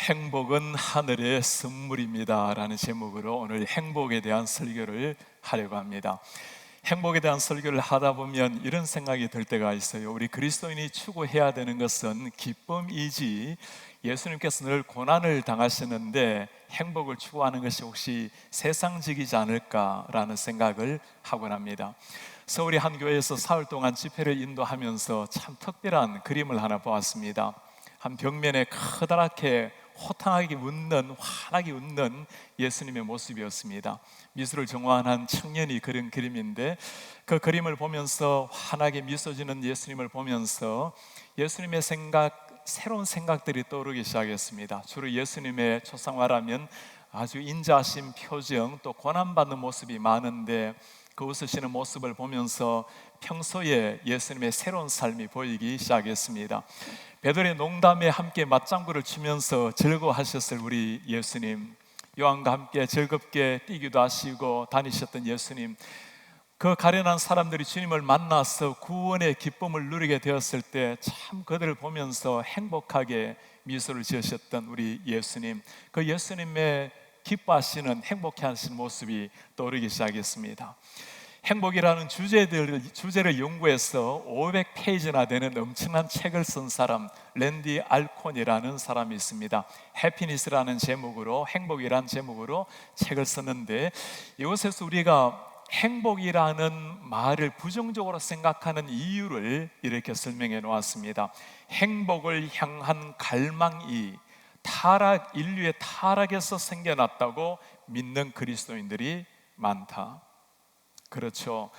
행복은 하늘의 선물입니다 라는 제목으로 오늘 행복에 대한 설교를 하려고 합니다. 행복에 대한 설교를 하다 보면 이런 생각이 들 때가 있어요. 우리 그리스도인이 추구해야 되는 것은 기쁨이지, 예수님께서 늘 고난을 당하시는데 행복을 추구하는 것이 혹시 세상적이지 않을까라는 생각을 하곤 합니다. 서울의 한 교회에서 사흘 동안 집회를 인도하면서 참 특별한 그림을 하나 보았습니다. 한 벽면에 커다랗게 호탕하게 웃는, 환하게 웃는 예수님의 모습이었습니다. 미술을 전공한 청년이 그린 그림인데, 그 그림을 보면서 환하게 미소 지는 예수님을 보면서 예수님의 새로운 생각들이 떠오르기 시작했습니다. 주로 예수님의 초상화라면 아주 인자하신 표정, 또 고난받는 모습이 많은데, 그 웃으시는 모습을 보면서 평소에 예수님의 새로운 삶이 보이기 시작했습니다. 베드로의 농담에 함께 맞장구를 치면서 즐거워하셨을 우리 예수님, 요한과 함께 즐겁게 뛰기도 하시고 다니셨던 예수님, 그 가련한 사람들이 주님을 만나서 구원의 기쁨을 누리게 되었을 때 참 그들을 보면서 행복하게 미소를 지으셨던 우리 예수님, 그 예수님의 기뻐하시는, 행복해하시는 모습이 떠오르기 시작했습니다. 행복이라는 주제를 연구해서 500페이지나 되는 엄청난 책을 쓴 사람, 랜디 알콘이라는 사람이 있습니다. 해피니스라는 제목으로, 행복이라는 제목으로 책을 썼는데, 이곳에서 우리가 행복이라는 말을 부정적으로 생각하는 이유를 이렇게 설명해 놓았습니다. 행복을 향한 갈망이 인류의 타락에서 생겨났다고 믿는 그리스도인들이 많다. 그렇죠.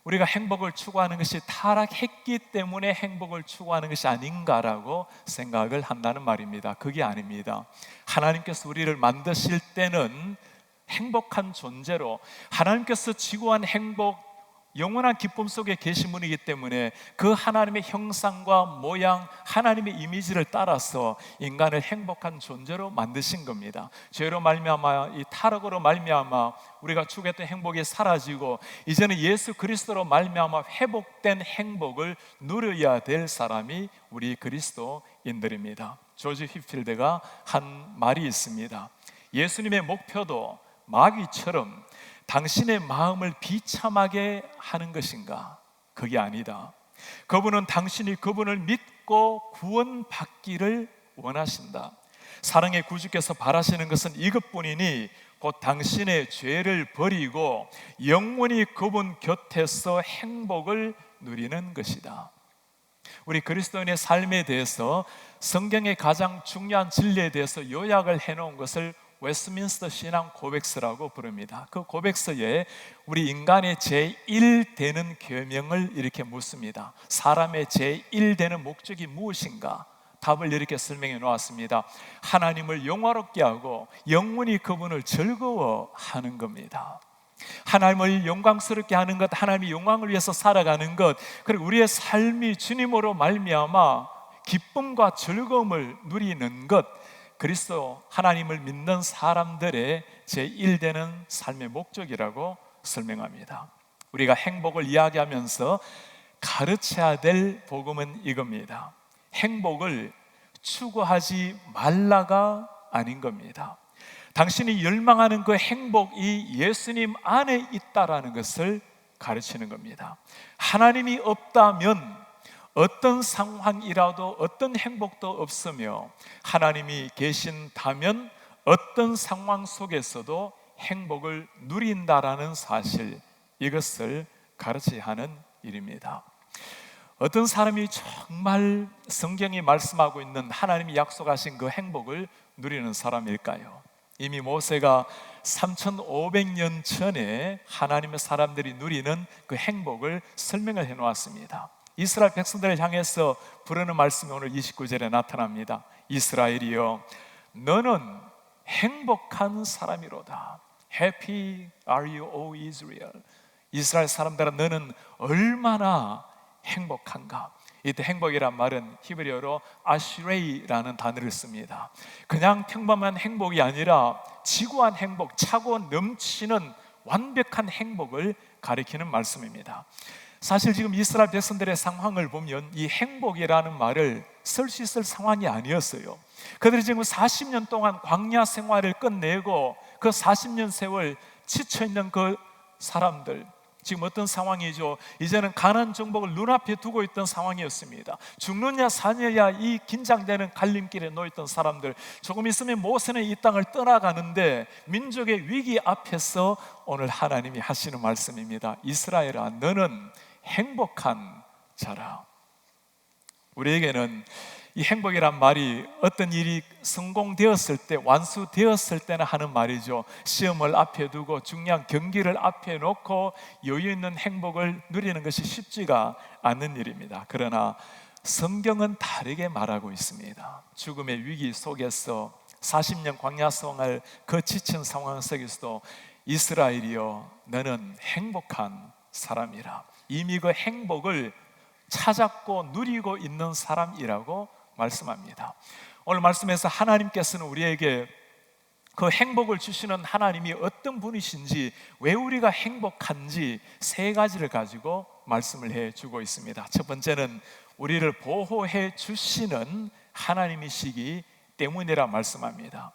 우리가 행복을 추구하는 것이 타락했기 때문에 행복을 추구하는 것이 아닌가라고 생각을 한다는 말입니다. 그게 아닙니다. 하나님께서 우리를 만드실 때는 행복한 존재로, 하나님께서 지구한 행복, 영원한 기쁨 속에 계신 분이기 때문에 그 하나님의 형상과 모양, 하나님의 이미지를 따라서 인간을 행복한 존재로 만드신 겁니다. 죄로 말미암아, 이 타락으로 말미암아 우리가 추구했던 행복이 사라지고 이제는 예수 그리스도로 말미암아 회복된 행복을 누려야 될 사람이 우리 그리스도인들입니다. 조지 휘필드가 한 말이 있습니다. 예수님의 목표도 마귀처럼 당신의 마음을 비참하게 하는 것인가? 그게 아니다. 그분은 당신이 그분을 믿고 구원받기를 원하신다. 사랑의 구주께서 바라시는 것은 이것뿐이니 곧 당신의 죄를 버리고 영원히 그분 곁에서 행복을 누리는 것이다. 우리 그리스도인의 삶에 대해서 성경의 가장 중요한 진리에 대해서 요약을 해놓은 것을 웨스트민스터 신앙 고백서라고 부릅니다. 그 고백서에 우리 인간의 제1되는 계명을 이렇게 묻습니다. 사람의 제1되는 목적이 무엇인가? 답을 이렇게 설명해 놓았습니다. 하나님을 영화롭게 하고 영원히 그분을 즐거워하는 겁니다. 하나님을 영광스럽게 하는 것, 하나님의 영광을 위해서 살아가는 것, 그리고 우리의 삶이 주님으로 말미암아 기쁨과 즐거움을 누리는 것, 그리스도 하나님을 믿는 사람들의 제1되는 삶의 목적이라고 설명합니다. 우리가 행복을 이야기하면서 가르쳐야 될 복음은 이겁니다. 행복을 추구하지 말라가 아닌 겁니다. 당신이 열망하는 그 행복이 예수님 안에 있다라는 것을 가르치는 겁니다. 하나님이 없다면 어떤 상황이라도 어떤 행복도 없으며, 하나님이 계신다면 어떤 상황 속에서도 행복을 누린다라는 사실, 이것을 가르쳐야 하는 일입니다. 어떤 사람이 정말 성경이 말씀하고 있는 하나님이 약속하신 그 행복을 누리는 사람일까요? 이미 모세가 3500년 전에 하나님의 사람들이 누리는 그 행복을 설명을 해놓았습니다. 이스라엘 백성들을 향해서 부르는 말씀이 오늘 29절에 나타납니다. 이스라엘이여, 너는 행복한 사람이로다. Happy are you, O Israel. 이스라엘 사람들아, 너는 얼마나 행복한가. 이때 행복이란 말은 히브리어로 아시레이라는 단어를 씁니다. 그냥 평범한 행복이 아니라 지구한 행복, 차고 넘치는 완벽한 행복을 가리키는 말씀입니다. 사실 지금 이스라엘 백성들의 상황을 보면 이 행복이라는 말을 쓸 수 있을 상황이 아니었어요. 그들이 지금 40년 동안 광야 생활을 끝내고 그 40년 세월 지쳐있는 그 사람들, 지금 어떤 상황이죠? 이제는 가나안 정복을 눈앞에 두고 있던 상황이었습니다. 죽느냐 사느냐 이 긴장되는 갈림길에 놓였던 사람들, 조금 있으면 모세는 이 땅을 떠나가는데 민족의 위기 앞에서 오늘 하나님이 하시는 말씀입니다. 이스라엘아, 너는 행복한 자라. 우리에게는 이 행복이란 말이 어떤 일이 성공되었을 때, 완수되었을 때는 하는 말이죠. 시험을 앞에 두고 중요한 경기를 앞에 놓고 여유 있는 행복을 누리는 것이 쉽지가 않는 일입니다. 그러나 성경은 다르게 말하고 있습니다. 죽음의 위기 속에서 40년 광야 생활 그 지친 상황 속에서도 이스라엘이여 너는 행복한 사람이라. 이미 그 행복을 찾았고 누리고 있는 사람이라고 말씀합니다. 오늘 말씀에서 하나님께서는 우리에게 그 행복을 주시는 하나님이 어떤 분이신지, 왜 우리가 행복한지 세 가지를 가지고 말씀을 해주고 있습니다. 첫 번째는 우리를 보호해 주시는 하나님이시기 때문이라 말씀합니다.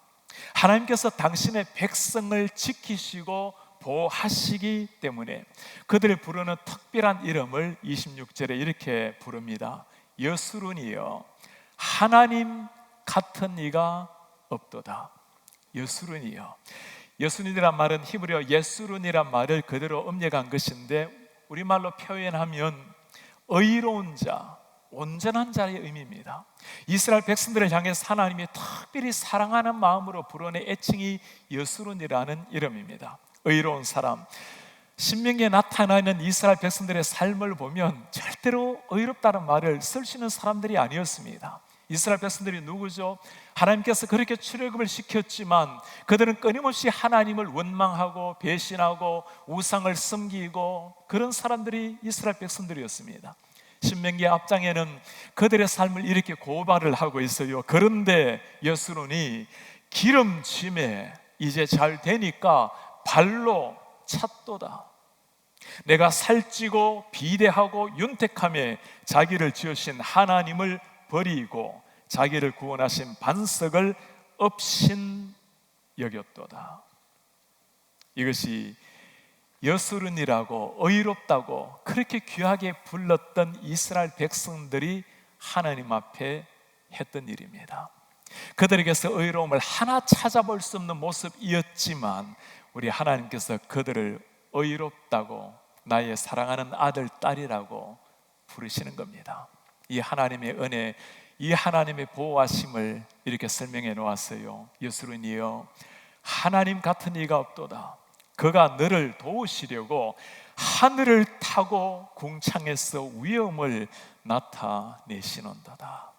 하나님께서 당신의 백성을 지키시고 보호하시기 때문에 그들을 부르는 특별한 이름을 26절에 이렇게 부릅니다. 여수룬이여 하나님 같은 이가 없도다. 여수룬이여. 여수룬이란 말은 히브리어 예수룬이란 말을 그대로 음력한 것인데 우리말로 표현하면 의로운 자, 온전한 자의 의미입니다. 이스라엘 백성들을 향해서 하나님이 특별히 사랑하는 마음으로 부르는 애칭이 여수룬이라는 이름입니다. 의로운 사람. 신명기에 나타나 있는 이스라엘 백성들의 삶을 보면 절대로 의롭다는 말을 쓸 수 있는 사람들이 아니었습니다. 이스라엘 백성들이 누구죠? 하나님께서 그렇게 출애굽을 시켰지만 그들은 끊임없이 하나님을 원망하고 배신하고 우상을 섬기고 그런 사람들이 이스라엘 백성들이었습니다. 신명기 앞장에는 그들의 삶을 이렇게 고발을 하고 있어요. 그런데 여수론이 기름짐에 이제 잘 되니까 발로 찼도다. 내가 살찌고 비대하고 윤택함에 자기를 지으신 하나님을 버리고 자기를 구원하신 반석을 업신 여겼도다. 이것이 여수른이라고 의롭다고 그렇게 귀하게 불렀던 이스라엘 백성들이 하나님 앞에 했던 일입니다. 그들에게서 의로움을 하나 찾아볼 수 없는 모습이었지만 우리 하나님께서 그들을 의롭다고 나의 사랑하는 아들, 딸이라고 부르시는 겁니다. 이 하나님의 은혜, 이 하나님의 보호하심을 이렇게 설명해 놓았어요. 여수른이여 하나님 같은 이가 없도다. 그가 너를 도우시려고 하늘을 타고 궁창에서 위엄을 나타내시는도다.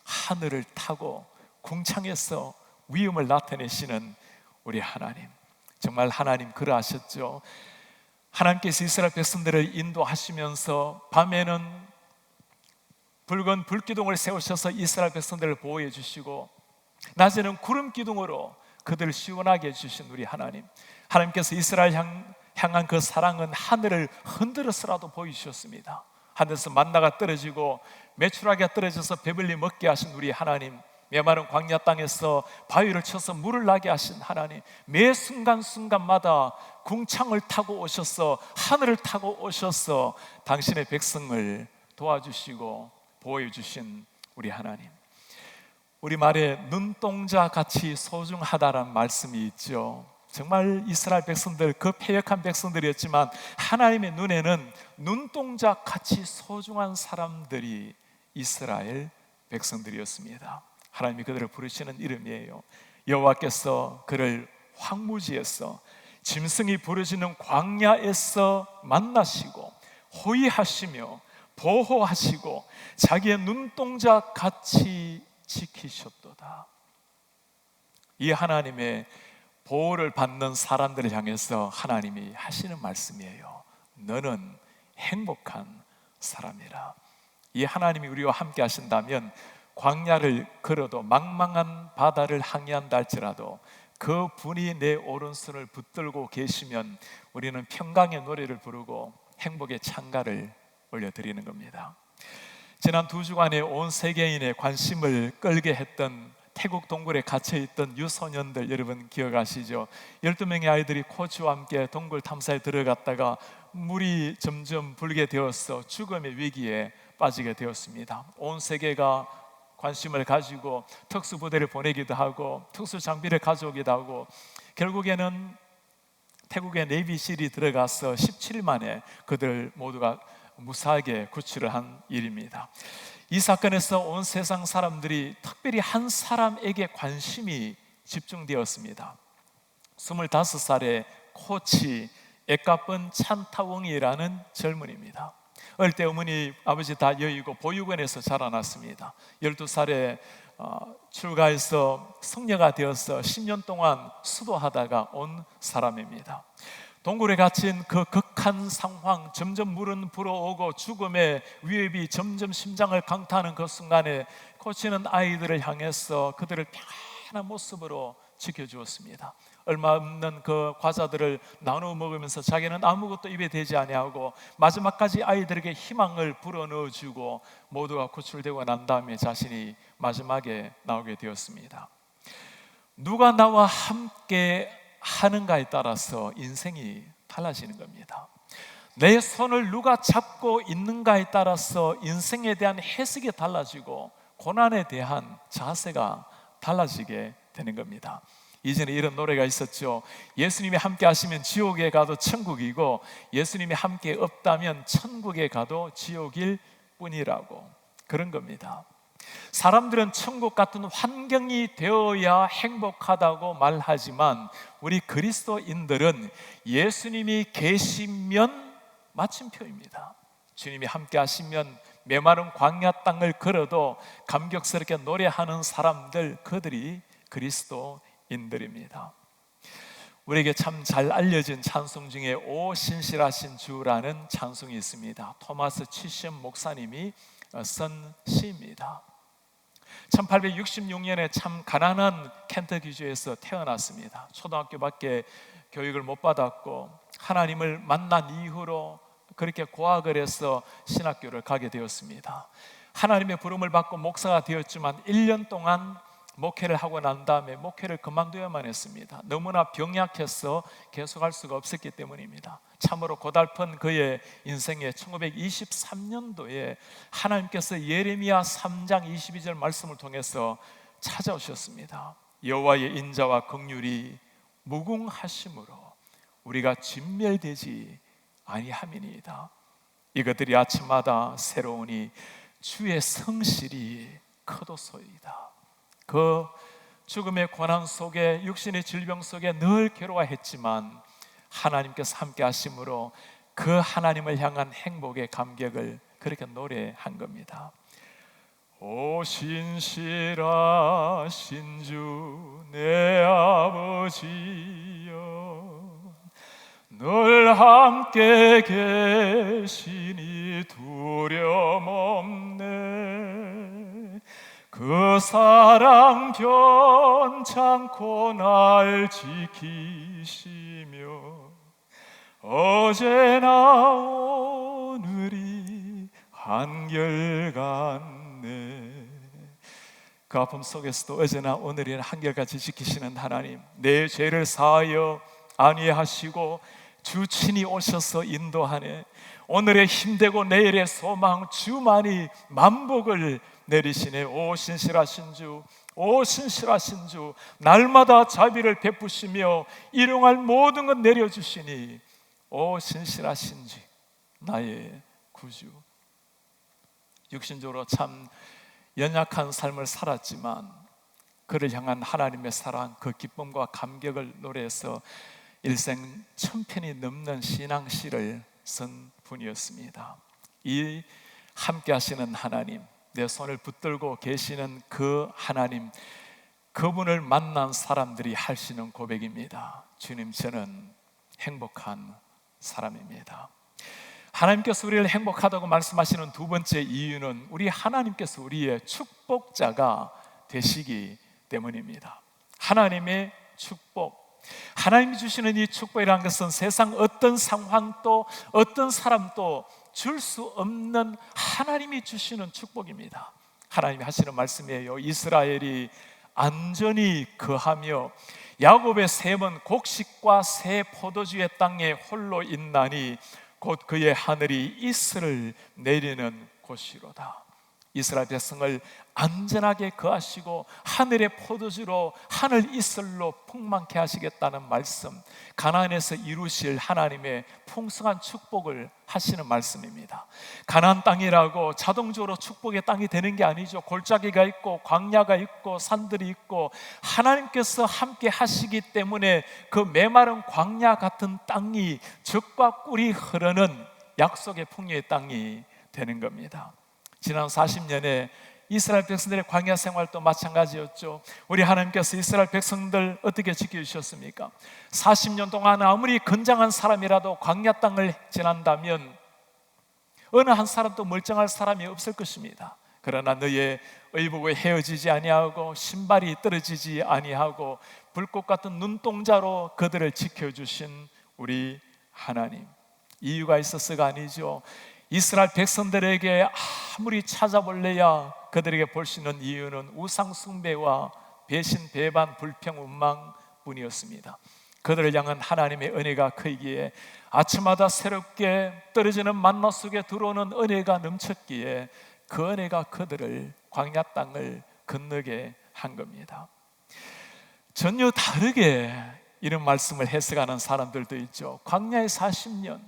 하늘을 타고 궁창에서 위엄을 나타내시는 우리 하나님, 정말 하나님 그러하셨죠. 하나님께서 이스라엘 백성들을 인도하시면서 밤에는 붉은 불기둥을 세우셔서 이스라엘 백성들을 보호해 주시고 낮에는 구름 기둥으로 그들을 시원하게 해주신 우리 하나님, 하나님께서 이스라엘 향한 그 사랑은 하늘을 흔들어서라도 보이셨습니다. 하늘에서 만나가 떨어지고 메추라기가 떨어져서 배불리 먹게 하신 우리 하나님, 메마른 광야 땅에서 바위를 쳐서 물을 나게 하신 하나님, 매 순간순간마다 궁창을 타고 오셔서 하늘을 타고 오셔서 당신의 백성을 도와주시고 보호해 주신 우리 하나님, 우리 말에 눈동자 같이 소중하다라는 말씀이 있죠. 정말 이스라엘 백성들, 그 패역한 백성들이었지만 하나님의 눈에는 눈동자 같이 소중한 사람들이 이스라엘 백성들이었습니다. 하나님이 그들을 부르시는 이름이에요. 여호와께서 그를 황무지에서 짐승이 부르짖는 광야에서 만나시고 호위하시며 보호하시고 자기의 눈동자 같이 지키셨도다. 이 하나님의 보호를 받는 사람들을 향해서 하나님이 하시는 말씀이에요. 너는 행복한 사람이라. 이 하나님이 우리와 함께 하신다면 광야를 걸어도 망망한 바다를 항해한다 할지라도 그 분이 내 오른손을 붙들고 계시면 우리는 평강의 노래를 부르고 행복의 찬가를 올려드리는 겁니다. 지난 2주간에 온 세계인의 관심을 끌게 했던 태국 동굴에 갇혀있던 유소년들 여러분 기억하시죠? 12명의 아이들이 코치와 함께 동굴 탐사에 들어갔다가 물이 점점 불게 되어서 죽음의 위기에 빠지게 되었습니다. 온 세계가 관심을 가지고 특수부대를 보내기도 하고 특수장비를 가져오기도 하고 결국에는 태국의 네이비실이 들어가서 17일 만에 그들 모두가 무사하게 구출을 한 일입니다. 이 사건에서 온 세상 사람들이 특별히 한 사람에게 관심이 집중되었습니다. 25살의 코치 에카쁜 찬타웡이라는 젊은이입니다. 어릴 때 어머니 아버지 다 여의고 보육원에서 자라났습니다. 12살에 출가해서 성녀가 되어서 10년 동안 수도하다가 온 사람입니다. 동굴에 갇힌 그 극한 상황, 점점 물은 불어오고 죽음의 위협이 점점 심장을 강타하는 그 순간에 코치는 아이들을 향해서 그들을 편안한 모습으로 지켜주었습니다. 얼마 없는 그 과자들을 나누어 먹으면서 자기는 아무것도 입에 대지 아니하고 마지막까지 아이들에게 희망을 불어넣어주고 모두가 구출되고 난 다음에 자신이 마지막에 나오게 되었습니다. 누가 나와 함께 하는가에 따라서 인생이 달라지는 겁니다. 내 손을 누가 잡고 있는가에 따라서 인생에 대한 해석이 달라지고 고난에 대한 자세가 달라지게 되는 겁니다. 이전에 이런 노래가 있었죠. 예수님이 함께 하시면 지옥에 가도 천국이고 예수님이 함께 없다면 천국에 가도 지옥일 뿐이라고. 그런 겁니다. 사람들은 천국 같은 환경이 되어야 행복하다고 말하지만 우리 그리스도인들은 예수님이 계시면 마침표입니다. 주님이 함께 하시면 메마른 광야 땅을 걸어도 감격스럽게 노래하는 사람들, 그들이 그리스도인들입니다. 우리에게 참 잘 알려진 찬송 중에 오 신실하신 주라는 찬송이 있습니다. 토마스 치셴 목사님이 쓴 시입니다. 1866년에 참 가난한 켄터키주에서 태어났습니다. 초등학교밖에 교육을 못 받았고 하나님을 만난 이후로 그렇게 고학을 해서 신학교를 가게 되었습니다. 하나님의 부름을 받고 목사가 되었지만 1년 동안 목회를 하고 난 다음에 목회를 그만둬야만 했습니다. 너무나 병약해서 계속할 수가 없었기 때문입니다. 참으로 고달픈 그의 인생에 1923년도에 하나님께서 예레미야 3장 22절 말씀을 통해서 찾아오셨습니다. 여호와의 인자와 긍휼이 무궁하심으로 우리가 진멸되지 아니함이니이다. 이것들이 아침마다 새로우니 주의 성실이 크도소이다. 그 죽음의 고난 속에 육신의 질병 속에 늘 괴로워했지만 하나님께서 함께 하심으로 그 하나님을 향한 행복의 감격을 그렇게 노래한 겁니다. 오 신실하신 주 내 아버지여 늘 함께 계시니 두려움 없네. 그 사랑 변찮고 날 지키시며 어제나 오늘이 한결같네. 그 아픔 속에서도 어제나 오늘이 한결같이 지키시는 하나님, 내 죄를 사하여 안위하시고 주 친히 오셔서 인도하네. 오늘의 힘되고 내일의 소망 주만이 만복을 내리시네. 오 신실하신 주, 오 신실하신 주, 날마다 자비를 베푸시며 일용할 모든 것 내려주시니 오 신실하신 주 나의 구주. 육신적으로 참 연약한 삶을 살았지만 그를 향한 하나님의 사랑, 그 기쁨과 감격을 노래해서 일생 1000편이 넘는 신앙시를 쓴 분이었습니다. 이 함께 하시는 하나님, 내 손을 붙들고 계시는 그 하나님, 그분을 만난 사람들이 할 수 있는 고백입니다. 주님, 저는 행복한 사람입니다. 하나님께서 우리를 행복하다고 말씀하시는 두 번째 이유는 우리 하나님께서 우리의 축복자가 되시기 때문입니다. 하나님의 축복, 하나님이 주시는 이 축복이라는 것은 세상 어떤 상황도 어떤 사람도 줄 수 없는 하나님이 주시는 축복입니다. 하나님이 하시는 말씀이에요. 이스라엘이 안전히 거하며 야곱의 셈은 곡식과 새 포도주의 땅에 홀로 있나니 곧 그의 하늘이 이슬을 내리는 곳이로다. 이스라엘 백성을 안전하게 거하시고 하늘의 포도주로 하늘 이슬로 풍만케 하시겠다는 말씀, 가나안에서 이루실 하나님의 풍성한 축복을 하시는 말씀입니다. 가나안 땅이라고 자동적으로 축복의 땅이 되는 게 아니죠. 골짜기가 있고 광야가 있고 산들이 있고 하나님께서 함께 하시기 때문에 그 메마른 광야 같은 땅이 젖과 꿀이 흐르는 약속의 풍요의 땅이 되는 겁니다. 지난 40년에 이스라엘 백성들의 광야 생활도 마찬가지였죠. 우리 하나님께서 이스라엘 백성들 어떻게 지켜주셨습니까? 40년 동안 아무리 건장한 사람이라도 광야 땅을 지난다면 어느 한 사람도 멀쩡할 사람이 없을 것입니다. 그러나 너의 의복이 헤어지지 아니하고 신발이 떨어지지 아니하고 불꽃 같은 눈동자로 그들을 지켜주신 우리 하나님, 이유가 있어서가 아니죠. 이스라엘 백성들에게 아무리 찾아볼래야 그들에게 볼 수 있는 이유는 우상 숭배와 배신, 배반, 불평, 원망 뿐이었습니다. 그들을 향한 하나님의 은혜가 크기에 아침마다 새롭게 떨어지는 만나 속에 들어오는 은혜가 넘쳤기에 그 은혜가 그들을 광야 땅을 건너게 한 겁니다. 전혀 다르게 이런 말씀을 해석하는 사람들도 있죠. 광야의 40년,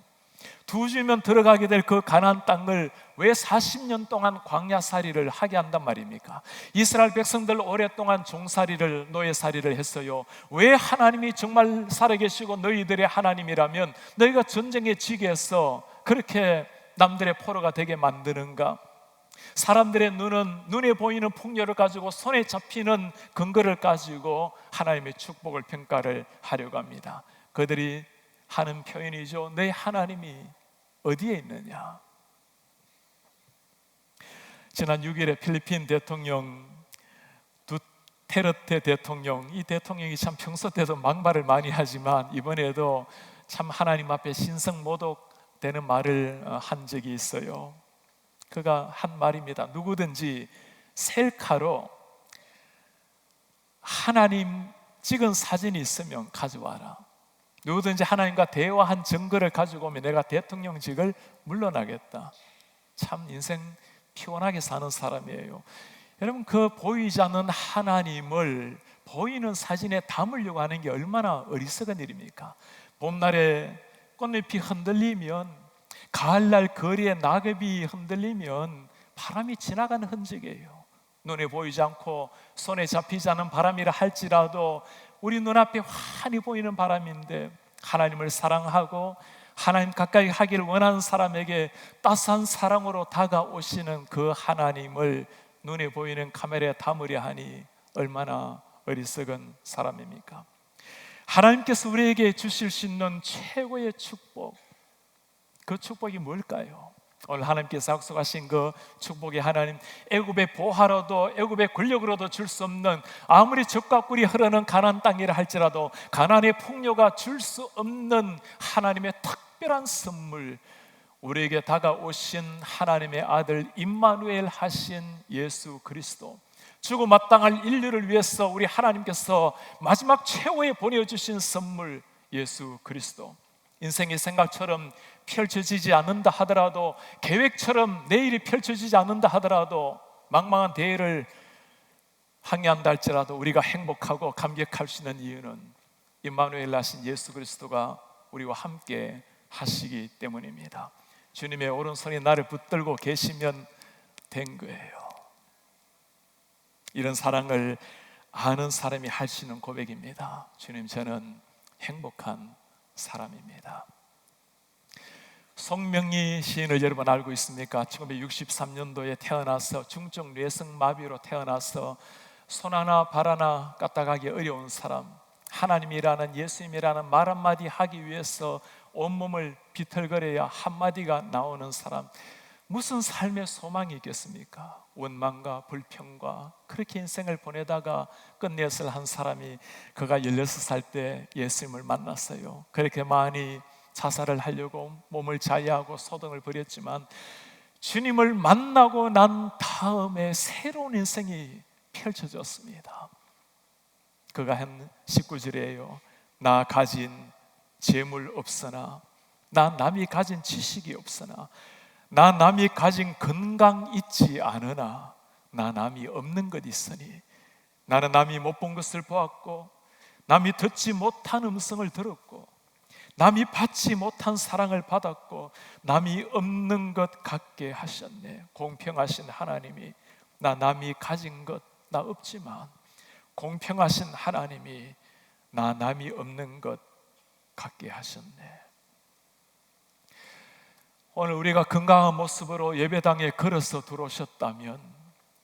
두 주면 들어가게 될 그 가나안 땅을 왜 40년 동안 광야살이를 하게 한단 말입니까? 이스라엘 백성들 오랫동안 종살이를, 노예살이를 했어요. 왜 하나님이 정말 살아계시고 너희들의 하나님이라면 너희가 전쟁에 지게 해서 그렇게 남들의 포로가 되게 만드는가? 사람들의 눈에 보이는 풍요를 가지고 손에 잡히는 근거를 가지고 하나님의 축복을 평가를 하려고 합니다. 그들이 하는 표현이죠. 내 하나님이 어디에 있느냐? 지난 6일에 필리핀 대통령 두테르테 대통령, 이 대통령이 참 평소 때도 막말을 많이 하지만 이번에도 참 하나님 앞에 신성모독되는 말을 한 적이 있어요. 그가 한 말입니다. 누구든지 셀카로 하나님 찍은 사진이 있으면 가져와라. 누구든지 하나님과 대화한 증거를 가지고 오면 내가 대통령직을 물러나겠다. 참 인생 피곤하게 사는 사람이에요. 여러분, 그 보이지 않는 하나님을 보이는 사진에 담으려고 하는 게 얼마나 어리석은 일입니까? 봄날에 꽃잎이 흔들리면, 가을날 거리에 낙엽이 흔들리면 바람이 지나가는 흔적이에요. 눈에 보이지 않고 손에 잡히지 않은 바람이라 할지라도 우리 눈앞에 환히 보이는 바람인데, 하나님을 사랑하고 하나님 가까이 하기를 원하는 사람에게 따스한 사랑으로 다가오시는 그 하나님을 눈에 보이는 카메라에 담으려 하니 얼마나 어리석은 사람입니까? 하나님께서 우리에게 주실 수 있는 최고의 축복, 그 축복이 뭘까요? 오늘 하나님께서 약속하신 그 축복의 하나님, 애굽의 보화로도 애굽의 권력으로도 줄 수 없는, 아무리 젖과 꿀이 흐르는 가나안 땅이라 할지라도 가나안의 풍요가 줄 수 없는 하나님의 특별한 선물, 우리에게 다가오신 하나님의 아들 임마누엘 하신 예수 그리스도, 주고 마땅할 인류를 위해서 우리 하나님께서 마지막 최후에 보내주신 선물 예수 그리스도. 인생의 생각처럼 펼쳐지지 않는다 하더라도, 계획처럼 내일이 펼쳐지지 않는다 하더라도, 망망한 대회를 항해한다 할지라도 우리가 행복하고 감격할 수 있는 이유는 임마누엘 하신 예수 그리스도가 우리와 함께 하시기 때문입니다. 주님의 오른손이 나를 붙들고 계시면 된 거예요. 이런 사랑을 아는 사람이 할 수 있는 고백입니다. 주님, 저는 행복한 사람입니다. 송명희 시인을 여러분 알고 있습니까? 1963년도에 태어나서 중증 뇌성 마비로 태어나서 손 하나 발 하나 까딱하기 어려운 사람, 하나님이라는, 예수님이라는 말 한마디 하기 위해서 온몸을 비틀거려야 한마디가 나오는 사람, 무슨 삶의 소망이 있겠습니까? 원망과 불평과 그렇게 인생을 보내다가 끝냈을 한 사람이, 그가 16살 때 예수님을 만났어요. 그렇게 많이 자살을 하려고 몸을 자해하고 소동을 벌였지만 주님을 만나고 난 다음에 새로운 인생이 펼쳐졌습니다. 그가 한 19절이에요. 나 가진 재물 없으나, 나 남이 가진 지식이 없으나, 나 남이 가진 건강 있지 않으나, 나 남이 없는 것 있으니, 나는 남이 못 본 것을 보았고, 남이 듣지 못한 음성을 들었고, 남이 받지 못한 사랑을 받았고, 남이 없는 것 같게 하셨네. 공평하신 하나님이, 나 남이 가진 것 나 없지만 공평하신 하나님이 나 남이 없는 것 같게 하셨네. 오늘 우리가 건강한 모습으로 예배당에 걸어서 들어오셨다면,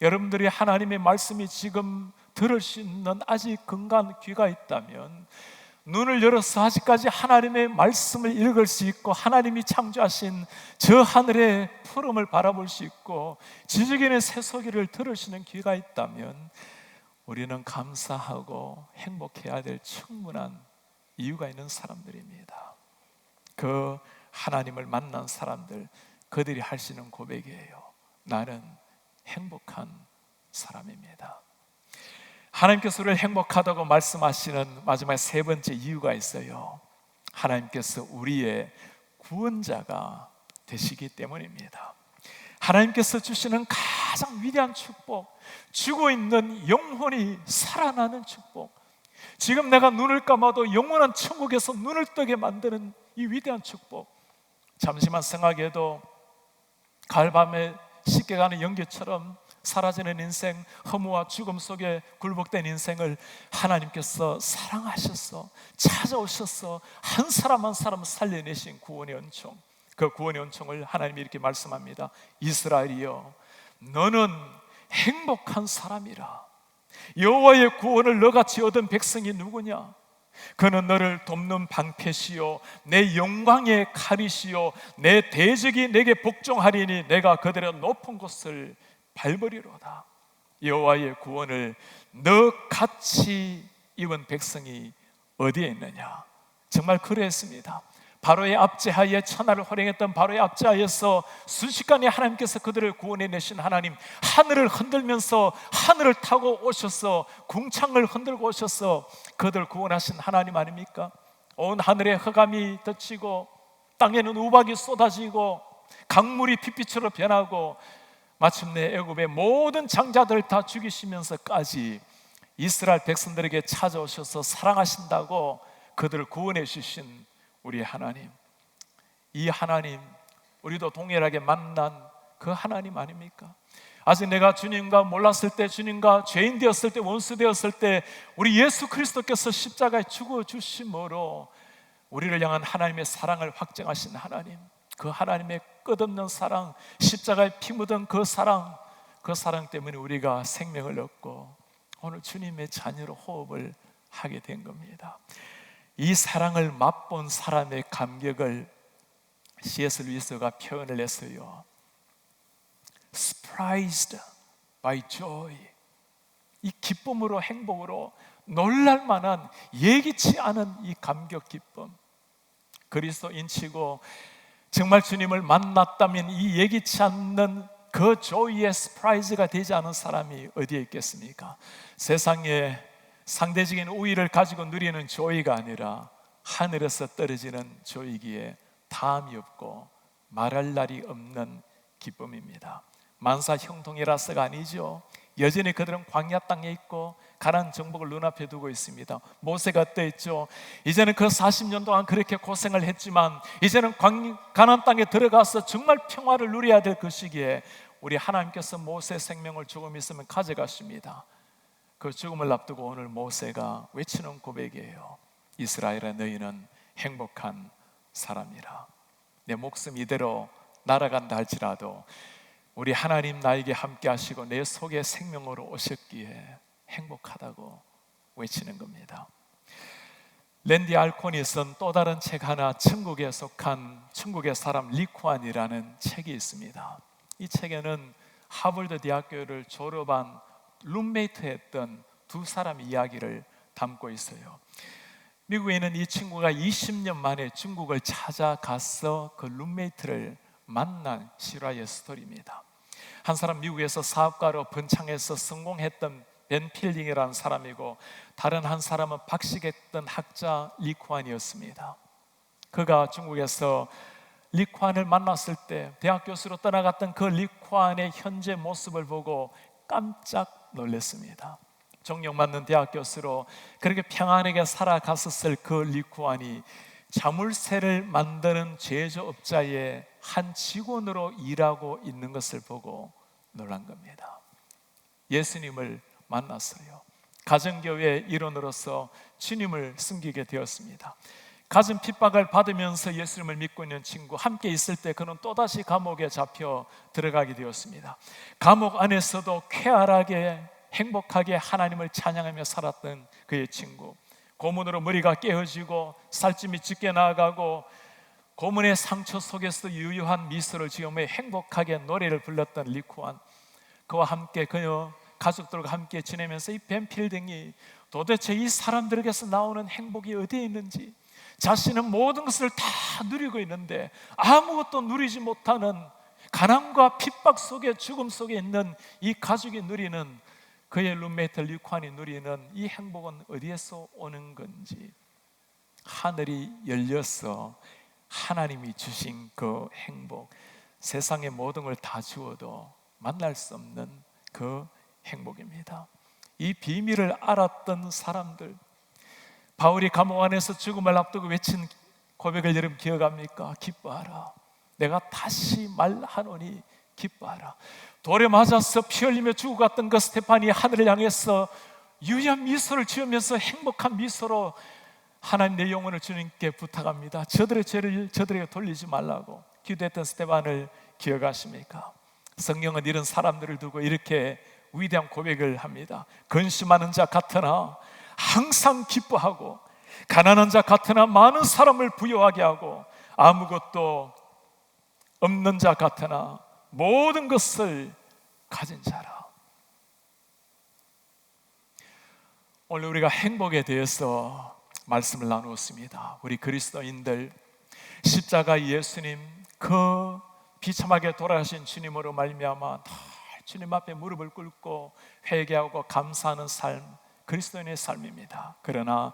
여러분들이 하나님의 말씀이 지금 들을 수 있는 아직 건강한 귀가 있다면, 눈을 열어서 아직까지 하나님의 말씀을 읽을 수 있고, 하나님이 창조하신 저 하늘의 푸름을 바라볼 수 있고, 지저귀는 새소리를 들으시는 귀가 있다면, 우리는 감사하고 행복해야 될 충분한 이유가 있는 사람들입니다. 그 하나님을 만난 사람들, 그들이 할 수 있는 고백이에요. 나는 행복한 사람입니다. 하나님께서 우리를 행복하다고 말씀하시는 마지막 세 번째 이유가 있어요. 하나님께서 우리의 구원자가 되시기 때문입니다. 하나님께서 주시는 가장 위대한 축복, 죽어 있는 영혼이 살아나는 축복, 지금 내가 눈을 감아도 영원한 천국에서 눈을 뜨게 만드는 이 위대한 축복, 잠시만 생각해도 가을밤에 쉽게 가는 연기처럼 사라지는 인생, 허무와 죽음 속에 굴복된 인생을 하나님께서 사랑하셔서 찾아오셔서 한 사람 한 사람 살려내신 구원의 은총, 그 구원의 은총을 하나님이 이렇게 말씀합니다. 이스라엘이여, 너는 행복한 사람이라. 여호와의 구원을 너같이 얻은 백성이 누구냐? 그는 너를 돕는 방패시요 내 영광의 칼이시요 내 대적이 내게 복종하리니 내가 그들의 높은 곳을 밟으리로다. 여호와의 구원을 너같이 입은 백성이 어디에 있느냐? 정말 그랬습니다. 바로의 압제하에 천하를 활용했던 바로의 압제하에서 순식간에 하나님께서 그들을 구원해내신 하나님, 하늘을 흔들면서 하늘을 타고 오셔서 궁창을 흔들고 오셔서 그들을 구원하신 하나님 아닙니까? 온 하늘에 흑암이 덮치고 땅에는 우박이 쏟아지고 강물이 핏빛으로 변하고 마침내 애굽의 모든 장자들을 다 죽이시면서까지 이스라엘 백성들에게 찾아오셔서 사랑하신다고 그들을 구원해 주신 우리 하나님, 이 하나님, 우리도 동일하게 만난 그 하나님 아닙니까? 아직 내가 주님과 몰랐을 때, 주님과 죄인 되었을 때, 원수 되었을 때 우리 예수 그리스도께서 십자가에 죽어 주심으로 우리를 향한 하나님의 사랑을 확증하신 하나님, 그 하나님의 끝없는 사랑, 십자가에 피 묻은 그 사랑, 그 사랑 때문에 우리가 생명을 얻고 오늘 주님의 자녀로 호흡을 하게 된 겁니다. 이 사랑을 맛본 사람의 감격을 C.S. 루이스가 표현을 했어요. Surprised by joy. 이 기쁨으로, 행복으로 놀랄만한 예기치 않은 이 감격, 기쁨. 그리스도인치고 정말 주님을 만났다면 이 예기치 않는 그 조이의 스프라이즈가 되지 않은 사람이 어디에 있겠습니까? 세상에 상대적인 우위를 가지고 누리는 조이가 아니라 하늘에서 떨어지는 조이기에 다함이 없고 말할 날이 없는 기쁨입니다. 만사 형통이라서가 아니죠. 여전히 그들은 광야 땅에 있고 가나안 정복을 눈앞에 두고 있습니다. 모세가 어땠죠? 이제는 그 40년 동안 그렇게 고생을 했지만 이제는 가나안 땅에 들어가서 정말 평화를 누려야 될 그 시기에 우리 하나님께서 모세 생명을 조금 있으면 가져가십니다. 그 죽음을 앞두고 오늘 모세가 외치는 고백이에요. 이스라엘아, 너희는 행복한 사람이라. 내 목숨 이대로 날아간다 할지라도 우리 하나님 나에게 함께 하시고 내 속에 생명으로 오셨기에 행복하다고 외치는 겁니다. 랜디 알콘이 쓴 또 다른 책 하나, 천국에 속한 천국의 사람 리쿠안이라는 책이 있습니다. 이 책에는 하버드 대학교를 졸업한 룸메이트 했던 두 사람 이야기를 담고 있어요. 미국에 있는 이 친구가 20년 만에 중국을 찾아가서 그 룸메이트를 만난 실화의 스토리입니다. 한 사람 미국에서 사업가로 번창해서 성공했던 벤 필딩이라는 사람이고, 다른 한 사람은 박식했던 학자 리쿠안이었습니다. 그가 중국에서 리쿠안을 만났을 때 대학 교수로 떠나갔던 그 리쿠안의 현재 모습을 보고 깜짝 놀랐습니다. 존경받는 대학 교수로 그렇게 평안하게 살아갔었을 그 리쿠안이 자물쇠를 만드는 제조업자의 한 직원으로 일하고 있는 것을 보고 놀란 겁니다. 예수님을 만났어요. 가정교회 일원으로서 주님을 섬기게 되었습니다. 가정 핍박을 받으면서 예수님을 믿고 있는 친구, 함께 있을 때 그는 또다시 감옥에 잡혀 들어가게 되었습니다. 감옥 안에서도 쾌활하게 행복하게 하나님을 찬양하며 살았던 그의 친구, 고문으로 머리가 깨어지고 살찜이 짙게 나아가고 고문의 상처 속에서 유유한 미소를 지으며 행복하게 노래를 불렀던 리쿠안, 그와 함께 그녀 가족들과 함께 지내면서 이 벤 필딩이 도대체 이 사람들에게서 나오는 행복이 어디에 있는지, 자신은 모든 것을 다 누리고 있는데 아무것도 누리지 못하는 가난과 핍박 속에 죽음 속에 있는 이 가족이 누리는, 그의 룸메이트 리쿠안이 누리는 이 행복은 어디에서 오는 건지, 하늘이 열려서 하나님이 주신 그 행복, 세상의 모든 걸 다 주어도 만날 수 없는 그 행복입니다. 이 비밀을 알았던 사람들, 바울이 감옥 안에서 죽음을 앞두고 외친 고백을 여러분 기억합니까? 기뻐하라, 내가 다시 말하노니 기뻐하라. 돌에 맞아서 피 흘리며 죽어갔던 그 스테판이 하늘을 향해서 유한 미소를 지으면서 행복한 미소로 하나님, 내 영혼을 주님께 부탁합니다, 저들의 죄를 저들에게 돌리지 말라고 기도했던 스테판을 기억하십니까? 성경은 이런 사람들을 두고 이렇게 위대한 고백을 합니다. 근심하는 자 같으나 항상 기뻐하고, 가난한 자 같으나 많은 사람을 부유하게 하고, 아무것도 없는 자 같으나 모든 것을 가진 자라. 오늘 우리가 행복에 대해서 말씀을 나누었습니다. 우리 그리스도인들, 십자가 예수님, 그 비참하게 돌아가신 주님으로 말미암아 주님 앞에 무릎을 꿇고 회개하고 감사하는 삶, 그리스도인의 삶입니다. 그러나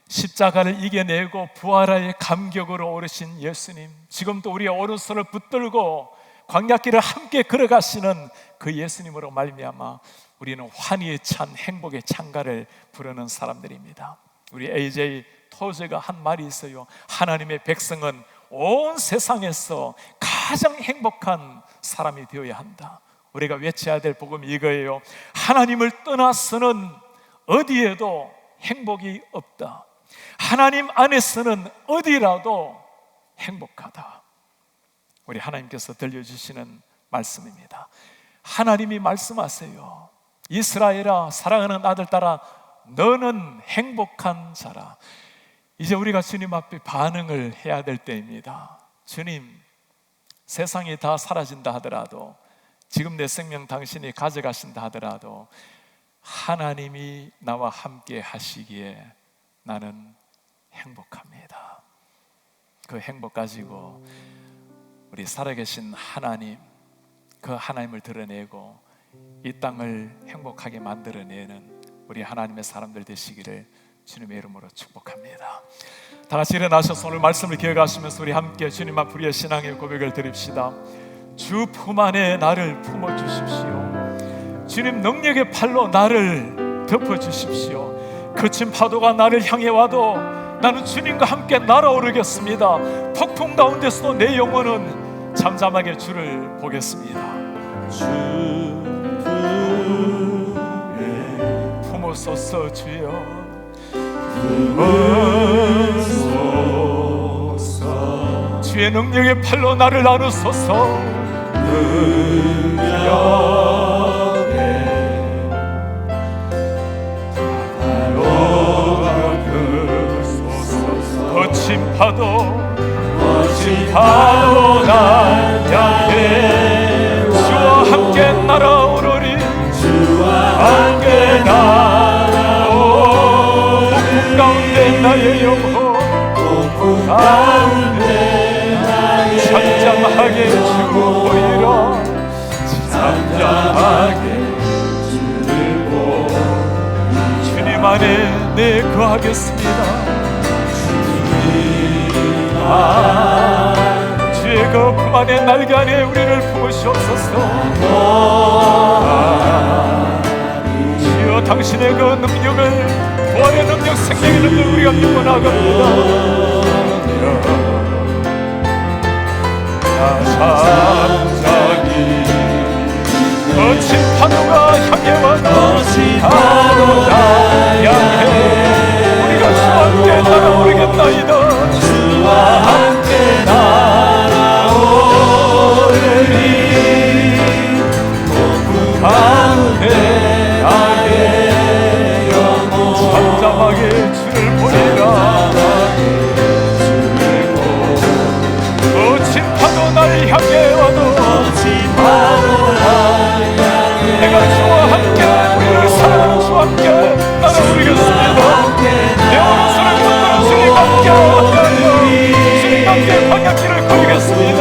십자가를 이겨내고 부활의 감격으로 오르신 예수님, 지금도 우리의 오른손을 붙들고 광야길을 함께 걸어가시는 그 예수님으로 말미암아 우리는 환희에 찬 행복의 찬가를 부르는 사람들입니다. 우리 AJ 토저가 한 말이 있어요. 하나님의 백성은 온 세상에서 가장 행복한 사람이 되어야 한다. 우리가 외쳐야 될 복음이 이거예요. 하나님을 떠나서는 어디에도 행복이 없다. 하나님 안에서는 어디라도 행복하다. 우리 하나님께서 들려주시는 말씀입니다. 하나님이 말씀하세요. 이스라엘아, 사랑하는 아들 딸아, 너는 행복한 자라. 이제 우리가 주님 앞에 반응을 해야 될 때입니다. 주님, 세상이 다 사라진다 하더라도, 지금 내 생명 당신이 가져가신다 하더라도 하나님이 나와 함께 하시기에 나는 행복합니다. 그 행복 가지고 우리 살아계신 하나님, 그 하나님을 드러내고 이 땅을 행복하게 만들어내는 우리 하나님의 사람들 되시기를 주님의 이름으로 축복합니다. 다 같이 일어나셔서 오늘 말씀을 기억하시면서 우리 함께 주님 앞 우리의 신앙의 고백을 드립시다. 주 품 안에 나를 품어주십시오. 주님 능력의 팔로 나를 덮어주십시오. 거친 파도가 나를 향해 와도 나는 주님과 함께 날아오르겠습니다. 폭풍 가운데서도 내 영혼은 잠잠하게 주를 보겠습니다. 주 품에 품으소서 주여, 품으소서. 주의 능력의 팔로 나를 나누소서. 거친 파도 날 향해 주와 함께 날아오르리. 주와 함께 날아오르리. 폭풍 가운데 나의 영혼 가운데 잠잠하게 주를 보이라. 잠잠하게 주를 보이라. 주님 안에 내 거하겠습니다. 주의 그 품 안에 날개 안에 우리를 품으시옵소서. 주여 당신의 그 능력을, 부활의 능력, 생명의 능력을 우리가 믿고 나갑니다. 잠잠히 거친 파도가 향해 와도 파도가 향해 우리가 주와 함께 날아오르겠나이다. 주와 함께 날아오르리. 폭풍 가운데 나의 영혼 잠잠하게 주를 보리라. 거친 파도 날 향해 와도 내가 주와 함께, 우리를 사랑하는 주와 함께 날아오르겠습니다. 내 오른손을 붙들어 주님 함께 하며 주님 함께 방향길을 걸으겠습니다.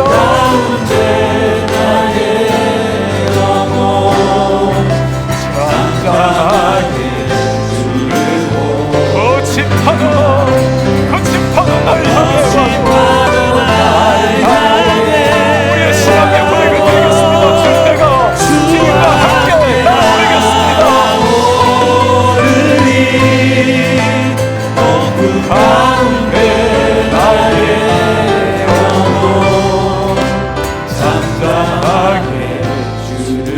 잠잠하게 거친 파도 날 향해 와도 우리의 신앙의 고백을 드리겠습니다. 주 내가 주님과 함께 날아오르겠습니다. 가운데 나의 영혼 잠잠하게 주를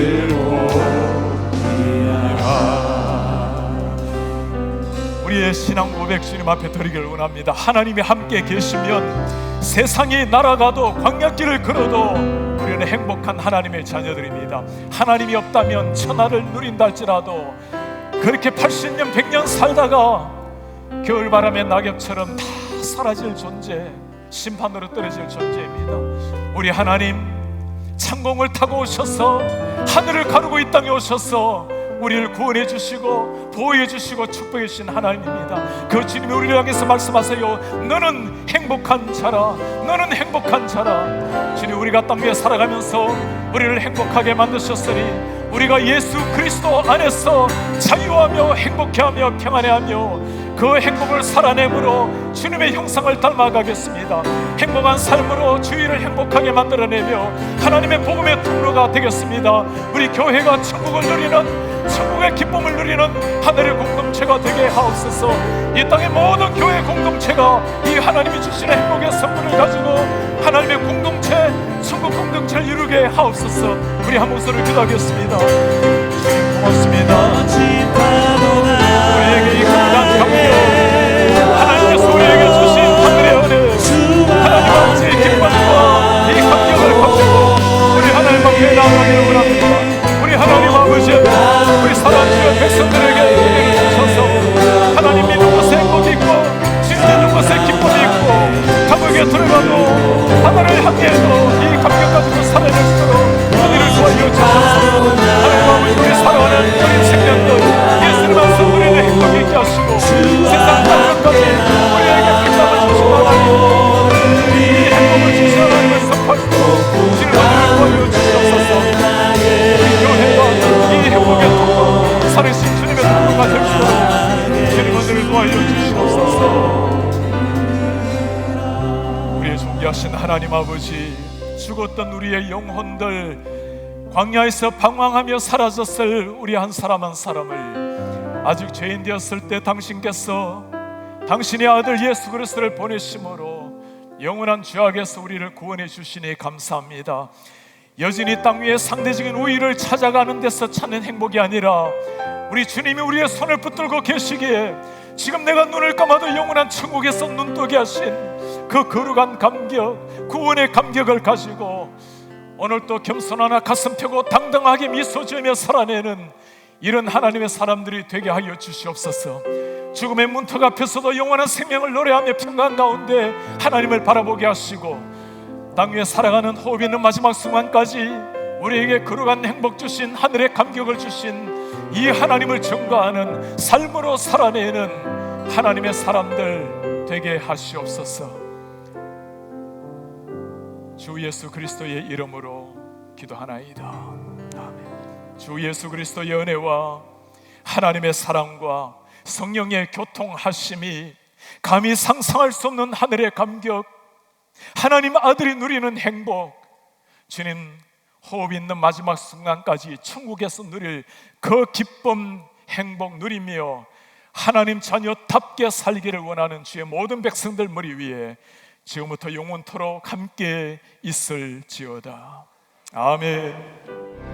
보리라. 우리의 신앙 고백 주님 앞에 드리기를 원합니다. 하나님이 함께 계시면 세상이 날아가도 광야길을 걸어도 우리는 행복한 하나님의 자녀들입니다. 하나님이 없다면 천하를 누린다 할지라도 그렇게 80년 100년 살다가 겨울바람의 낙엽처럼 다 사라질 존재, 심판으로 떨어질 존재입니다. 우리 하나님 창공을 타고 오셔서 하늘을 가르고 이 땅에 오셔서 우리를 구원해 주시고 보호해 주시고 축복해 주신 하나님입니다. 그 주님이 우리를 향해서 말씀하세요. 너는 행복한 자라, 너는 행복한 자라. 주님, 우리가 땅 위에 살아가면서 우리를 행복하게 만드셨으니 우리가 예수 그리스도 안에서 자유하며 행복해하며 평안해하며 그 행복을 살아내므로 주님의 형상을 닮아가겠습니다. 행복한 삶으로 주위를 행복하게 만들어내며 하나님의 복음의 통로가 되겠습니다. 우리 교회가 천국을 누리는, 천국의 기쁨을 누리는 하늘의 공동체가 되게 하옵소서. 이 땅의 모든 교회 공동체가 이 하나님이 주시는 행복의 선물을 가지고 하나님의 공동체, 천국 공동체를 이루게 하옵소서. 우리 한 목소리를 기도하겠습니다. 주님 고맙습니다. 우리에게 이 강단 감격, 하나님께서 우리에게 주신 하늘의 은혜, 하나님 아버지의 기쁨과 이 감격을 가지고 우리 하나님 앞에 나아가기를 원합니다. 우리 하나님 아버지, 우리 사랑하는 백성들에게 은혜를 주셔서 하나님 믿는 곳에 행복이 있고 진리는 곳에 기쁨이 있고 감옥에 들어가도 하나를 향해도 이 감격 가지고 살아낼 수 있도록 은혜를 도와주어 주셔서 하나님 아버지, 우리 사랑하는 우리 생명들 예수님 안에서 우리를 행복히 있게 하시고 세상 감격까지 우리에게 빛나가 주시고 하나님 이 행복을 주신 하나님을 선포하시고 주님 하나님을 도와주어 주셔서 우리 교회가 이 행복의 통로, 살으신 주님의 통로가 될 수 있도록 주님 은혜를 도와주어 주시옵소서. 우리의 존귀하신 하나님 아버지, 죽었던 우리의 영혼들, 광야에서 방황하며 사라졌을 우리 한 사람 한 사람을 아직 죄인 되었을 때 당신께서 당신의 아들 예수 그리스도를 보내심으로 영원한 죄악에서 우리를 구원해 주시니 감사합니다. 여전히 땅 위에 상대적인 우위를 찾아가는 데서 찾는 행복이 아니라 우리 주님이 우리의 손을 붙들고 계시기에 지금 내가 눈을 감아도 영원한 천국에서 눈뜨게 하신 그 거룩한 감격, 구원의 감격을 가지고 오늘도 겸손하나 가슴 펴고 당당하게 미소 지으며 살아내는 이런 하나님의 사람들이 되게 하여 주시옵소서. 죽음의 문턱 앞에서도 영원한 생명을 노래하며 평강 가운데 하나님을 바라보게 하시고 땅 위에 살아가는 호흡 있는 마지막 순간까지 우리에게 거룩한 행복 주신, 하늘의 감격을 주신 이 하나님을 증거하는 삶으로 살아내는 하나님의 사람들 되게 하시옵소서. 주 예수 그리스도의 이름으로 기도하나이다. 아멘. 주 예수 그리스도의 은혜와 하나님의 사랑과 성령의 교통하심이 감히 상상할 수 없는 하늘의 감격, 하나님 아들이 누리는 행복, 주님 호흡 있는 마지막 순간까지 천국에서 누릴 그 기쁨, 행복 누리며 하나님 자녀답게 살기를 원하는 주의 모든 백성들 머리 위에 지금부터 영원토록 함께 있을지어다. 아멘.